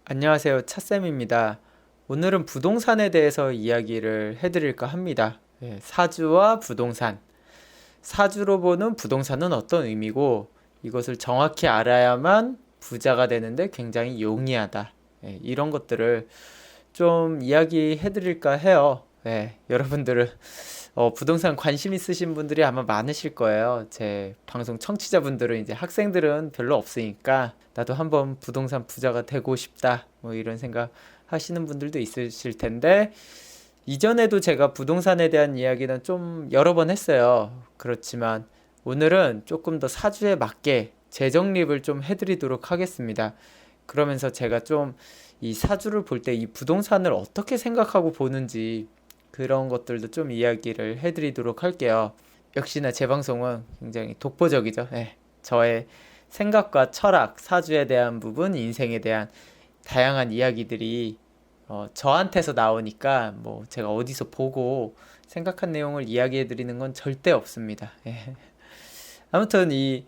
안녕하세요. 차쌤입니다. 오늘은 부동산에 대해서 이야기를 해드릴까 합니다. 사주와 부동산. 사주로 보는 부동산은 어떤 의미고 이것을 정확히 알아야만 부자가 되는데 굉장히 용이하다. 이런 것들을 좀 이야기해드릴까 해요. 여러분들은 부동산 관심 있으신 분들이 아마 많으실 거예요. 제 방송 청취자분들은 이제 학생들은 별로 없으니까 나도 한번 부동산 부자가 되고 싶다. 뭐 이런 생각 하시는 분들도 있으실 텐데 이전에도 제가 부동산에 대한 이야기는 좀 여러 번 했어요. 그렇지만 오늘은 조금 더 사주에 맞게 재정립을 좀 해드리도록 하겠습니다. 그러면서 제가 좀 이 사주를 볼 때 이 부동산을 어떻게 생각하고 보는지 그런 것들도 좀 이야기를 해드리도록 할게요. 역시나 제 방송은 굉장히 독보적이죠. 저의 생각과 철학, 사주에 대한 부분, 인생에 대한 다양한 이야기들이 저한테서 나오니까 뭐 제가 어디서 보고 생각한 내용을 이야기해 드리는 건 절대 없습니다. 아무튼 이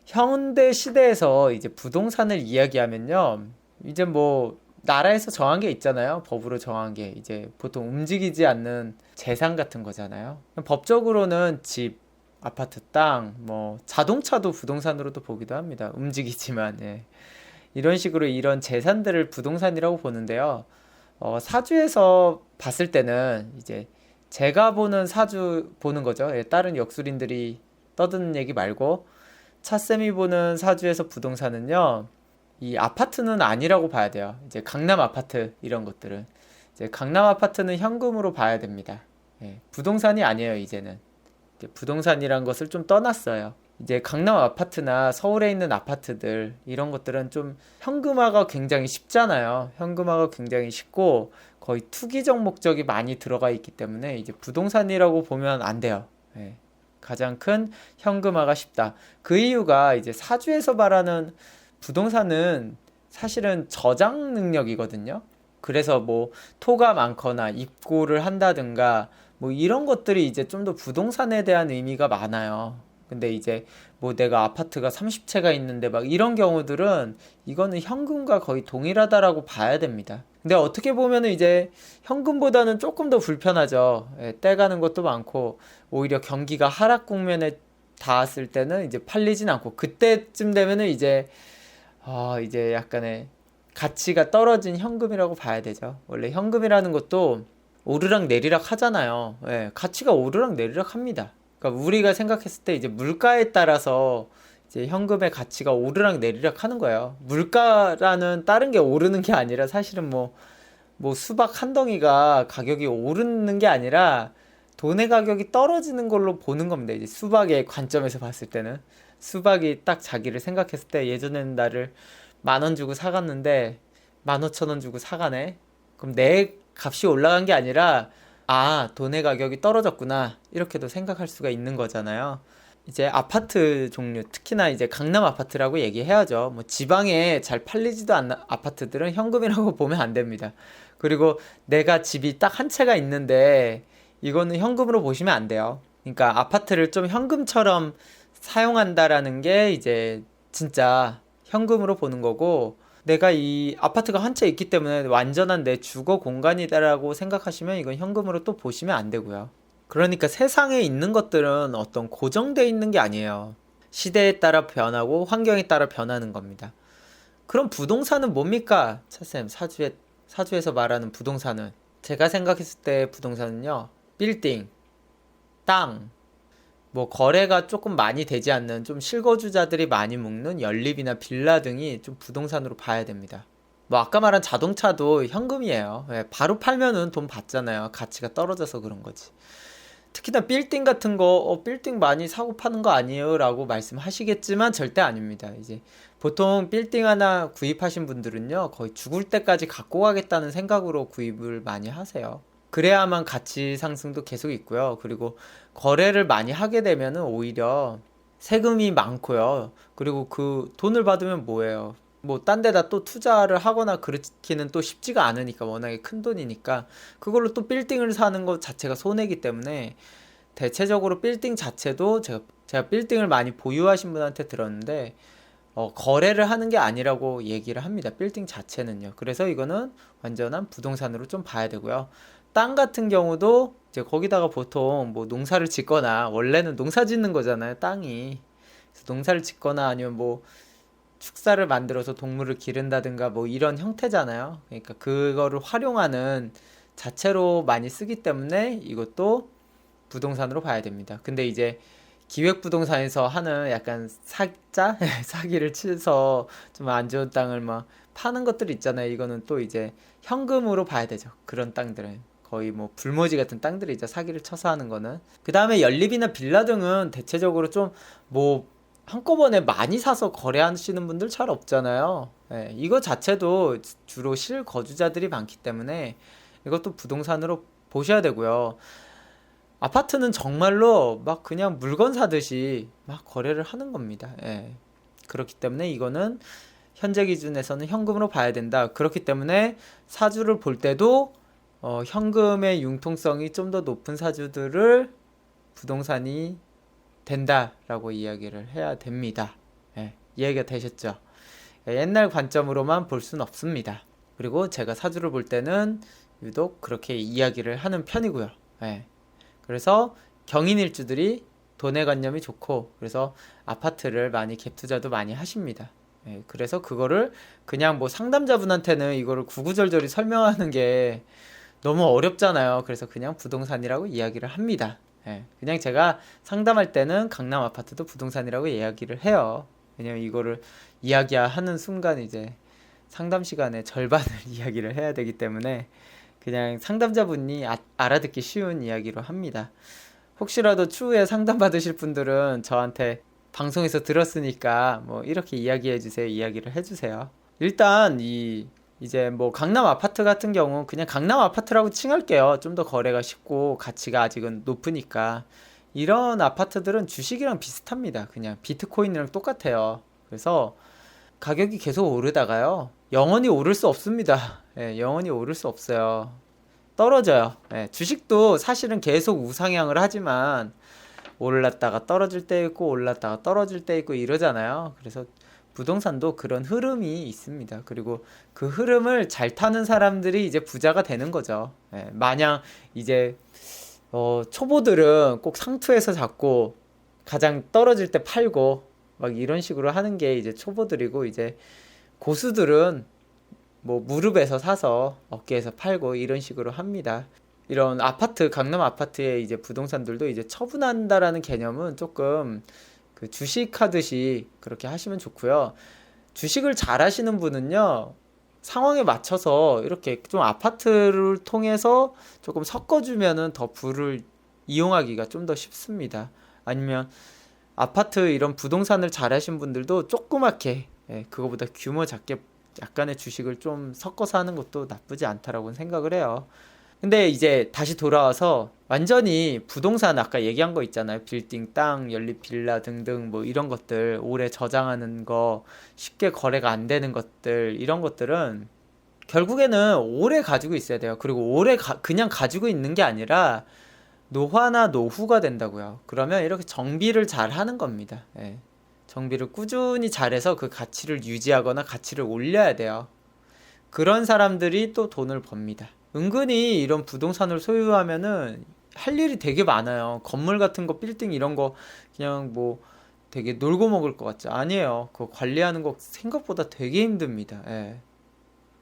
현대 시대에서 이제 부동산을 이야기하면요. 이제 뭐 나라에서 정한 게 있잖아요. 법으로 정한 게 이제 보통 움직이지 않는 재산 같은 거잖아요. 법적으로는 집, 아파트, 땅, 뭐 자동차도 부동산으로도 보기도 합니다. 움직이지만 이런 식으로 이런 재산들을 부동산이라고 보는데요. 사주에서 봤을 때는 이제 제가 보는 사주 보는 거죠. 다른 역술인들이 떠드는 얘기 말고 차쌤이 보는 사주에서 부동산은요. 이 아파트는 아니라고 봐야 돼요. 이제 강남 아파트 이런 것들은 이제 강남 아파트는 현금으로 봐야 됩니다. 부동산이 아니에요, 이제는. 이제 부동산이란 것을 좀 떠났어요. 이제 강남 아파트나 서울에 있는 아파트들 이런 것들은 좀 현금화가 굉장히 쉽잖아요. 현금화가 굉장히 쉽고 거의 투기적 목적이 많이 들어가 있기 때문에 이제 부동산이라고 보면 안 돼요. 가장 큰 현금화가 쉽다. 그 이유가 이제 사주에서 말하는 부동산은 사실은 저장 능력이거든요. 그래서 뭐 토가 많거나 입고를 한다든가 뭐 이런 것들이 이제 좀 더 부동산에 대한 의미가 많아요. 근데 이제 뭐 내가 아파트가 30채가 있는데 막 이런 경우들은 이거는 현금과 거의 동일하다라고 봐야 됩니다. 근데 어떻게 보면은 이제 현금보다는 조금 더 불편하죠. 떼가는 것도 많고 오히려 경기가 하락 국면에 닿았을 때는 이제 팔리진 않고 그때쯤 되면은 이제 약간의 가치가 떨어진 현금이라고 봐야 되죠. 원래 현금이라는 것도 오르락 내리락 하잖아요. 가치가 오르락 내리락 합니다. 그러니까 우리가 생각했을 때 이제 물가에 따라서 이제 현금의 가치가 오르락 내리락 하는 거예요. 물가라는 다른 게 오르는 게 아니라 사실은 뭐 수박 한 덩이가 가격이 오르는 게 아니라 돈의 가격이 떨어지는 걸로 보는 겁니다. 이제 수박의 관점에서 봤을 때는. 수박이 딱 자기를 생각했을 때 예전에는 나를 10,000원 주고 사갔는데 15,000원 주고 사가네. 그럼 내 값이 올라간 게 아니라 돈의 가격이 떨어졌구나. 이렇게도 생각할 수가 있는 거잖아요. 이제 아파트 종류, 특히나 이제 강남 아파트라고 얘기해야죠. 뭐 지방에 잘 팔리지도 않는 아파트들은 현금이라고 보면 안 됩니다. 그리고 내가 집이 딱 한 채가 있는데 이거는 현금으로 보시면 안 돼요. 그러니까 아파트를 좀 현금처럼 사용한다라는 게 이제 진짜 현금으로 보는 거고 내가 이 아파트가 한 채 있기 때문에 완전한 내 주거 공간이다라고 생각하시면 이건 현금으로 또 보시면 안 되고요. 그러니까 세상에 있는 것들은 어떤 고정되어 있는 게 아니에요. 시대에 따라 변하고 환경에 따라 변하는 겁니다. 그럼 부동산은 뭡니까? 차쌤, 사주에서 말하는 부동산은 제가 생각했을 때 부동산은요. 빌딩, 땅, 뭐 거래가 조금 많이 되지 않는 좀 실거주자들이 많이 묵는 연립이나 빌라 등이 좀 부동산으로 봐야 됩니다. 뭐 아까 말한 자동차도 현금이에요. 바로 팔면은 돈 받잖아요. 가치가 떨어져서 그런 거지. 특히나 빌딩 같은 거, 빌딩 많이 사고 파는 거 아니에요? 라고 말씀하시겠지만 절대 아닙니다. 이제 보통 빌딩 하나 구입하신 분들은요, 거의 죽을 때까지 갖고 가겠다는 생각으로 구입을 많이 하세요. 그래야만 가치 상승도 계속 있고요. 그리고 거래를 많이 하게 되면은 오히려 세금이 많고요. 그리고 그 돈을 받으면 뭐예요? 뭐 딴 데다 또 투자를 하거나 그렇기는 또 쉽지가 않으니까 워낙에 큰 돈이니까 그걸로 또 빌딩을 사는 것 자체가 손해이기 때문에 대체적으로 빌딩 자체도 제가 빌딩을 많이 보유하신 분한테 들었는데 거래를 하는 게 아니라고 얘기를 합니다. 빌딩 자체는요. 그래서 이거는 완전한 부동산으로 좀 봐야 되고요. 땅 같은 경우도 이제 거기다가 보통 뭐 농사를 짓거나, 원래는 농사 짓는 거잖아요, 땅이. 그래서 농사를 짓거나 아니면 뭐 축사를 만들어서 동물을 기른다든가 뭐 이런 형태잖아요. 그러니까 그거를 활용하는 자체로 많이 쓰기 때문에 이것도 부동산으로 봐야 됩니다. 근데 이제 기획부동산에서 하는 약간 사자? 사기를 치서 좀 안 좋은 땅을 막 파는 것들 있잖아요. 이거는 또 이제 현금으로 봐야 되죠. 그런 땅들은. 거의 뭐 불모지 같은 땅들이 이제 사기를 쳐서 하는 거는. 그 다음에 연립이나 빌라 등은 대체적으로 좀 뭐 한꺼번에 많이 사서 거래하시는 분들 잘 없잖아요. 예, 이거 자체도 주로 실거주자들이 많기 때문에 이것도 부동산으로 보셔야 되고요. 아파트는 정말로 막 그냥 물건 사듯이 막 거래를 하는 겁니다. 예. 그렇기 때문에 이거는 현재 기준에서는 현금으로 봐야 된다. 그렇기 때문에 사주를 볼 때도 현금의 융통성이 좀 더 높은 사주들을 부동산이 된다라고 이야기를 해야 됩니다. 예. 이해가 되셨죠? 예, 옛날 관점으로만 볼 수는 없습니다. 그리고 제가 사주를 볼 때는 유독 그렇게 이야기를 하는 편이고요. 예. 그래서 경인일주들이 돈의 관념이 좋고, 그래서 아파트를 많이 갭 투자도 많이 하십니다. 예, 그래서 그거를 그냥 뭐 상담자분한테는 이거를 구구절절히 설명하는 게 너무 어렵잖아요. 그래서 그냥 부동산이라고 이야기를 합니다. 예, 그냥 제가 상담할 때는 강남 아파트도 부동산이라고 이야기를 해요. 왜냐면 이거를 이야기하는 순간 이제 상담 시간의 절반을 이야기를 해야 되기 때문에 그냥 상담자분이 알아듣기 쉬운 이야기로 합니다. 혹시라도 추후에 상담 받으실 분들은 저한테 방송에서 들었으니까 뭐 이렇게 이야기해 주세요, 이야기를 해 주세요. 일단 이제 뭐 강남 아파트 같은 경우 그냥 강남 아파트라고 칭할게요. 좀 더 거래가 쉽고 가치가 아직은 높으니까. 이런 아파트들은 주식이랑 비슷합니다. 그냥 비트코인이랑 똑같아요. 그래서 가격이 계속 오르다가요, 영원히 오를 수 없습니다. 예, 영원히 오를 수 없어요. 떨어져요. 예, 주식도 사실은 계속 우상향을 하지만 올랐다가 떨어질 때 있고 올랐다가 떨어질 때 있고 이러잖아요. 그래서 부동산도 그런 흐름이 있습니다. 그리고 그 흐름을 잘 타는 사람들이 이제 부자가 되는 거죠. 예, 마냥 이제 초보들은 꼭 상투에서 잡고 가장 떨어질 때 팔고 막 이런 식으로 하는 게 이제 초보들이고, 이제 고수들은 뭐 무릎에서 사서 어깨에서 팔고 이런 식으로 합니다. 이런 아파트, 강남 아파트의 이제 부동산들도 이제 처분한다라는 개념은 조금 그 주식하듯이 그렇게 하시면 좋고요. 주식을 잘 하시는 분은요, 상황에 맞춰서 이렇게 좀 아파트를 통해서 조금 섞어주면은 더 부를 이용하기가 좀 더 쉽습니다. 아니면 아파트 이런 부동산을 잘 하신 분들도 조그맣게, 예, 그거보다 규모 작게 약간의 주식을 좀 섞어서 하는 것도 나쁘지 않다라고 생각을 해요. 근데 이제 다시 돌아와서 완전히 부동산 아까 얘기한 거 있잖아요. 빌딩, 땅, 연립 빌라 등등 뭐 이런 것들 오래 저장하는 거, 쉽게 거래가 안 되는 것들, 이런 것들은 결국에는 오래 가지고 있어야 돼요. 그리고 그냥 가지고 있는 게 아니라 노화나 노후가 된다고요. 그러면 이렇게 정비를 잘 하는 겁니다. 예. 정비를 꾸준히 잘해서 그 가치를 유지하거나 가치를 올려야 돼요. 그런 사람들이 또 돈을 법니다. 은근히 이런 부동산을 소유하면은 할 일이 되게 많아요. 건물 같은 거, 빌딩 이런 거 그냥 뭐 되게 놀고 먹을 것 같죠? 아니에요. 그거 관리하는 거 생각보다 되게 힘듭니다. 예.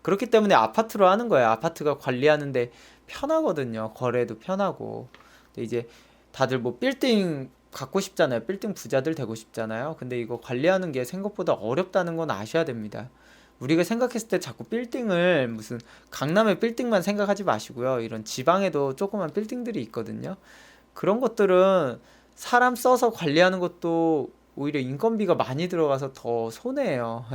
그렇기 때문에 아파트로 하는 거예요. 아파트가 관리하는데 편하거든요. 거래도 편하고. 근데 이제 다들 뭐 빌딩 갖고 싶잖아요. 빌딩 부자들 되고 싶잖아요. 근데 이거 관리하는 게 생각보다 어렵다는 건 아셔야 됩니다. 우리가 생각했을 때 자꾸 빌딩을 무슨 강남의 빌딩만 생각하지 마시고요. 이런 지방에도 조그만 빌딩들이 있거든요. 그런 것들은 사람 써서 관리하는 것도 오히려 인건비가 많이 들어가서 더 손해예요.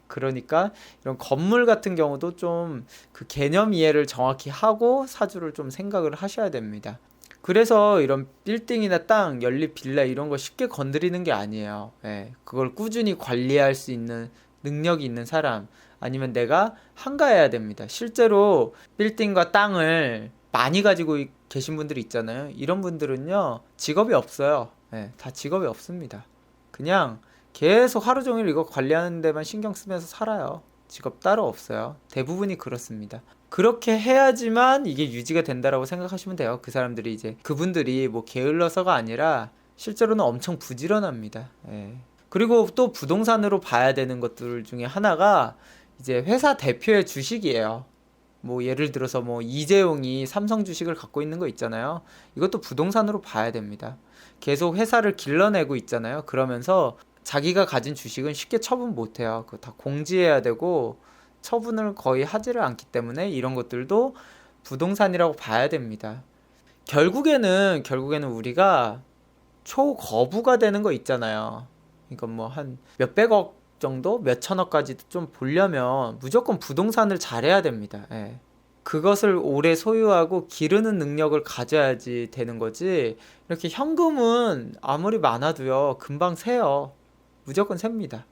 그러니까 이런 건물 같은 경우도 좀 그 개념 이해를 정확히 하고 사주를 좀 생각을 하셔야 됩니다. 그래서 이런 빌딩이나 땅, 연립 빌라 이런 거 쉽게 건드리는 게 아니에요. 예, 그걸 꾸준히 관리할 수 있는 능력이 있는 사람, 아니면 내가 한가해야 됩니다. 실제로 빌딩과 땅을 많이 가지고 계신 분들이 있잖아요. 이런 분들은요, 직업이 없어요. 예, 다 직업이 없습니다. 그냥 계속 하루 종일 이거 관리하는 데만 신경 쓰면서 살아요. 직업 따로 없어요. 대부분이 그렇습니다. 그렇게 해야지만 이게 유지가 된다라고 생각하시면 돼요. 그 사람들이 이제 그분들이 뭐 게을러서가 아니라 실제로는 엄청 부지런합니다. 예. 그리고 또 부동산으로 봐야 되는 것들 중에 하나가 이제 회사 대표의 주식이에요. 뭐 예를 들어서 뭐 이재용이 삼성 주식을 갖고 있는 거 있잖아요. 이것도 부동산으로 봐야 됩니다. 계속 회사를 길러내고 있잖아요. 그러면서 자기가 가진 주식은 쉽게 처분 못 해요. 그거 다 공지해야 되고 처분을 거의 하지를 않기 때문에 이런 것들도 부동산이라고 봐야 됩니다. 결국에는 우리가 초거부가 되는 거 있잖아요. 그러니까 뭐 한 몇백억 정도, 몇천억까지도 좀 보려면 무조건 부동산을 잘해야 됩니다. 예. 그것을 오래 소유하고 기르는 능력을 가져야지 되는 거지. 이렇게 현금은 아무리 많아도요, 금방 새요. 무조건 셉니다.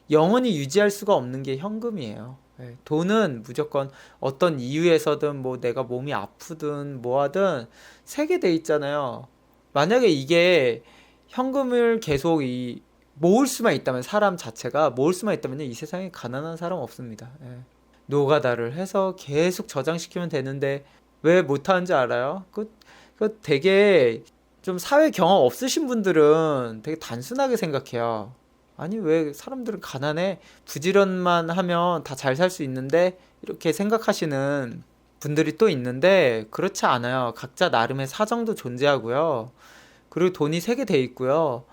영원히 유지할 수가 없는 게 현금이에요. 예. 돈은 무조건 어떤 이유에서든 뭐 내가 몸이 아프든 뭐 하든 세게 돼 있잖아요. 만약에 이게 현금을 계속 모을 수만 있다면, 사람 자체가 모을 수만 있다면 이 세상에 가난한 사람 없습니다. 예. 노가다를 해서 계속 저장시키면 되는데 왜 못하는지 알아요? 그 되게 좀 사회 경험 없으신 분들은 되게 단순하게 생각해요. 아니 왜 사람들은 가난해? 부지런만 하면 다 잘 살 수 있는데, 이렇게 생각하시는 분들이 또 있는데 그렇지 않아요. 각자 나름의 사정도 존재하고요. 그리고 돈이 세게 돼 있고요.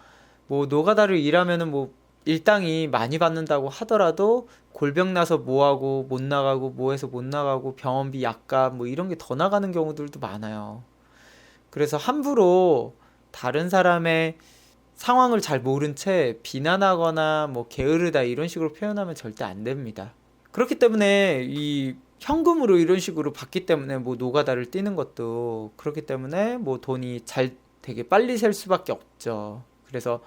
뭐 노가다를 일하면은 뭐 일당이 많이 받는다고 하더라도 골병 나서 뭐하고 못 나가고 뭐해서 못 나가고 병원비 약값 뭐 이런 게 더 나가는 경우들도 많아요. 그래서 함부로 다른 사람의 상황을 잘 모른 채 비난하거나 뭐 게으르다 이런 식으로 표현하면 절대 안 됩니다. 그렇기 때문에 이 현금으로 이런 식으로 받기 때문에 뭐 노가다를 뛰는 것도 그렇기 때문에 뭐 돈이 잘 되게 빨리 셀 수밖에 없죠. 그래서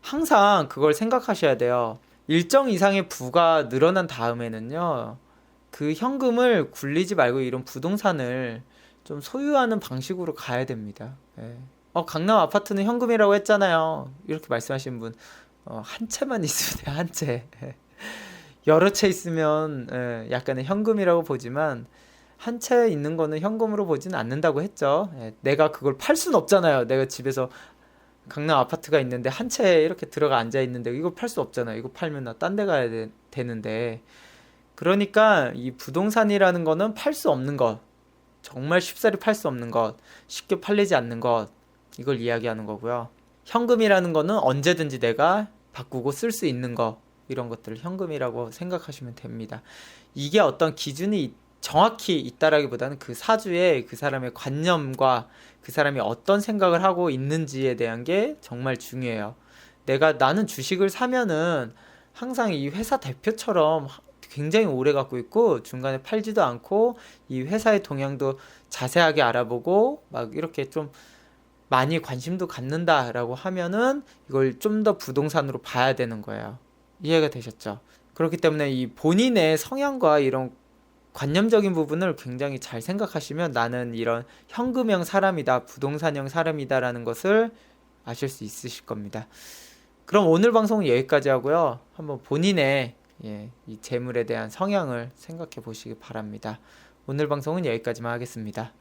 항상 그걸 생각하셔야 돼요. 일정 이상의 부가 늘어난 다음에는요, 그 현금을 굴리지 말고 이런 부동산을 좀 소유하는 방식으로 가야 됩니다. 예. 강남 아파트는 현금이라고 했잖아요. 이렇게 말씀하시는 분, 한 채만 있으면 돼요, 한 채. 예. 여러 채 있으면 약간의 현금이라고 보지만, 한 채 있는 거는 현금으로 보지는 않는다고 했죠. 예. 내가 그걸 팔 순 없잖아요. 내가 집에서 강남 아파트가 있는데 한 채 이렇게 들어가 앉아 있는데 이거 팔 수 없잖아요. 이거 팔면 나 딴 데 가야 되는데. 그러니까 이 부동산이라는 거는 팔 수 없는 것, 정말 쉽사리 팔 수 없는 것, 쉽게 팔리지 않는 것, 이걸 이야기하는 거고요. 현금이라는 거는 언제든지 내가 바꾸고 쓸 수 있는 것, 이런 것들을 현금이라고 생각하시면 됩니다. 이게 어떤 기준이 정확히 있다라기보다는 그 사주에 그 사람의 관념과 그 사람이 어떤 생각을 하고 있는지에 대한 게 정말 중요해요. 나는 주식을 사면은 항상 이 회사 대표처럼 굉장히 오래 갖고 있고 중간에 팔지도 않고 이 회사의 동향도 자세하게 알아보고 막 이렇게 좀 많이 관심도 갖는다라고 하면은 이걸 좀 더 부동산으로 봐야 되는 거예요. 이해가 되셨죠? 그렇기 때문에 이 본인의 성향과 이런 관념적인 부분을 굉장히 잘 생각하시면 나는 이런 현금형 사람이다, 부동산형 사람이다라는 것을 아실 수 있으실 겁니다. 그럼 오늘 방송은 여기까지 하고요. 한번 본인의 이 재물에 대한 성향을 생각해 보시기 바랍니다. 오늘 방송은 여기까지만 하겠습니다.